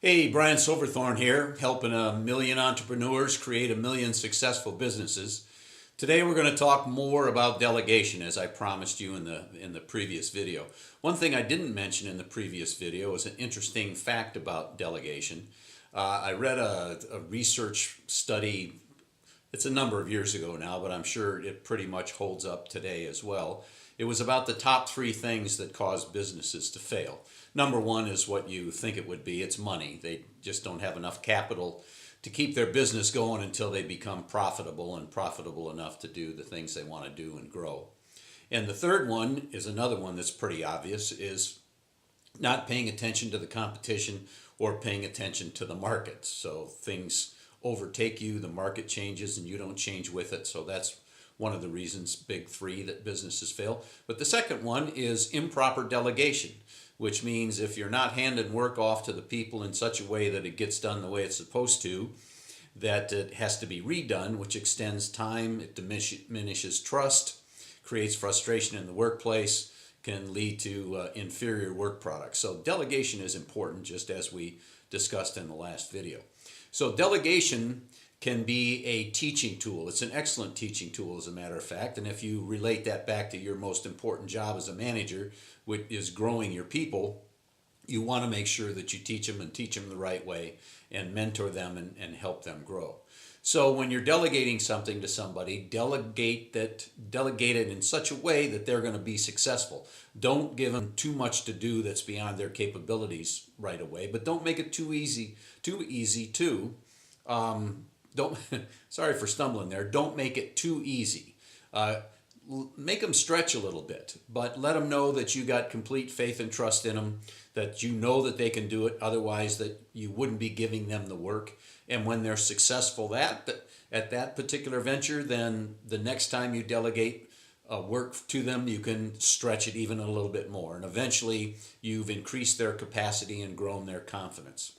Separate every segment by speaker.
Speaker 1: Hey, Brian Silverthorne here, helping 1 million entrepreneurs create 1 million successful businesses. Today we're going to talk more about delegation, as I promised you in the previous video. One thing I didn't mention in the previous video is an interesting fact about delegation. I read a research study. It's a number of years ago now, but I'm sure it pretty much holds up today as well. It was about the top 3 things that cause businesses to fail. Number 1 is what you think it would be. It's money. They just don't have enough capital to keep their business going until they become profitable and profitable enough to do the things they want to do and grow. And the third one is another one that's pretty obvious, is not paying attention to the competition or paying attention to the market. So things overtake you, the market changes, and you don't change with it. So that's one of the reasons, big 3, that businesses fail. But the second one is improper delegation, which means if you're not handing work off to the people in such a way that it gets done the way it's supposed to, that it has to be redone, which extends time, it diminishes trust, creates frustration in the workplace, can lead to inferior work products. So delegation is important, just as we discussed in the last video. So delegation can be a teaching tool. It's an excellent teaching tool, as a matter of fact. And if you relate that back to your most important job as a manager, which is growing your people, you want to make sure that you teach them and teach them the right way and mentor them and help them grow. So when you're delegating something to somebody, delegate it in such a way that they're going to be successful. Don't give them too much to do that's beyond their capabilities right away, but don't make it too easy too. Don't sorry for stumbling there. Don't make it too easy. Make them stretch a little bit, but let them know that you got complete faith and trust in them, that you know that they can do it, otherwise that you wouldn't be giving them the work. And when they're successful at that particular venture, then the next time you delegate work to them, you can stretch it even a little bit more. And eventually you've increased their capacity and grown their confidence.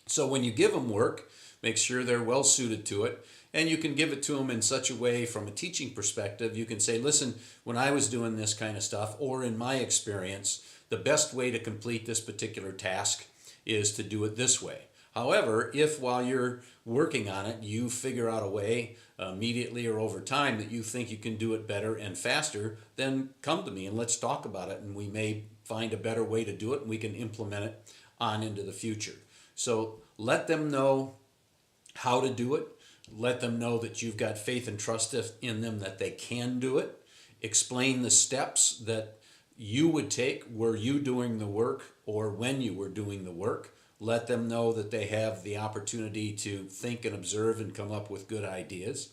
Speaker 1: So when you give them work, make sure they're well suited to it. And you can give it to them in such a way, from a teaching perspective, you can say, listen, when I was doing this kind of stuff, or in my experience, the best way to complete this particular task is to do it this way. However, if while you're working on it, you figure out a way immediately or over time that you think you can do it better and faster, then come to me and let's talk about it. And we may find a better way to do it, and we can implement it on into the future. So let them know how to do it. Let them know that you've got faith and trust in them, that they can do it. Explain the steps that you would take were you doing the work or when you were doing the work. Let them know that they have the opportunity to think and observe and come up with good ideas.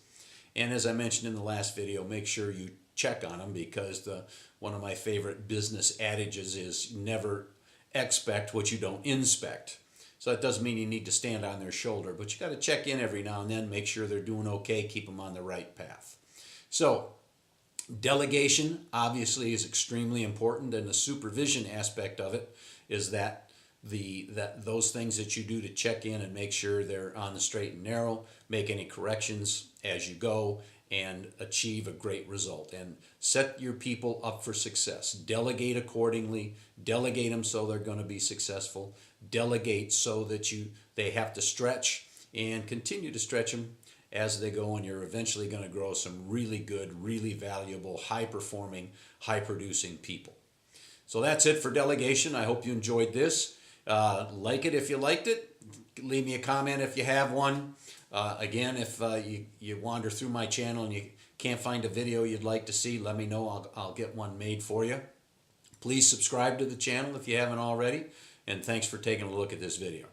Speaker 1: And as I mentioned in the last video, make sure you check on them, because one of my favorite business adages is never expect what you don't inspect. So that doesn't mean you need to stand on their shoulder, but you got to check in every now and then, make sure they're doing okay, keep them on the right path. So delegation obviously is extremely important, and the supervision aspect of it is that those things that you do to check in and make sure they're on the straight and narrow, make any corrections as you go, and achieve a great result. And set your people up for success. Delegate accordingly. Delegate them so they're going to be successful. Delegate so that they have to stretch, and continue to stretch them as they go, and you're eventually going to grow some really good, really valuable, high-performing, high-producing people. So that's it for delegation. I hope you enjoyed this. Like it if you liked it. Leave me a comment if you have one. Again, if you wander through my channel and you can't find a video you'd like to see, let me know. I'll get one made for you. Please subscribe to the channel if you haven't already. And thanks for taking a look at this video.